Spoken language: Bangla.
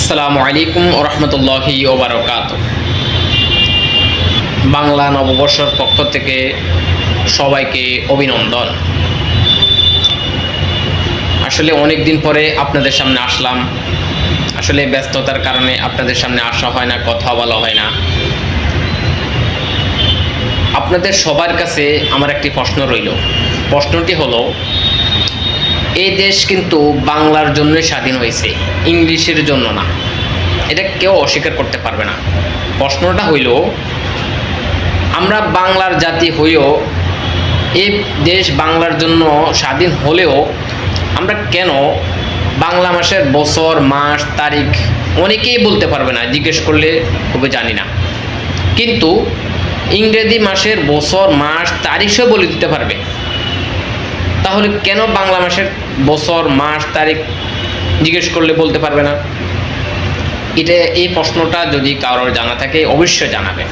আসসালামু আলাইকুম ওয়া রাহমাতুল্লাহি ওয়া বারাকাতুহু। বাংলা নববর্ষের পক্ষ থেকে সবাইকে অভিনন্দন। আসলে অনেক দিন পরে আপনাদের সামনে আসলাম। আসলে ব্যস্ততার কারণে আপনাদের সামনে আসা হয় না, কথা বলা হয় না। আপনাদের সবার কাছে আমার একটি প্রশ্ন রইল। প্রশ্নটি হলো, এই দেশ কিন্তু বাংলার জন্যই স্বাধীন হয়েছে, ইংলিশের জন্য না। এটা কেউ অস্বীকার করতে পারবে না। প্রশ্নটা হইল, আমরা বাংলার জাতি হয়েও, এই দেশ বাংলার জন্য স্বাধীন হলেও আমরা কেন বাংলা মাসের বছর, মাস, তারিখ অনেকেই বলতে পারবে না, জিজ্ঞেস করলে খুবই জানি না। কিন্তু ইংরেজি মাসের বছর, মাস, তারিখ সব বলে দিতে পারবে। তাহলে কেন বাংলা মাসের বছর, মাস, তারিখ জিজ্ঞেস করলে বলতে পারবে না? এই প্রশ্নটা যদি কারোর জানা থাকে অবশ্যই জানাবে।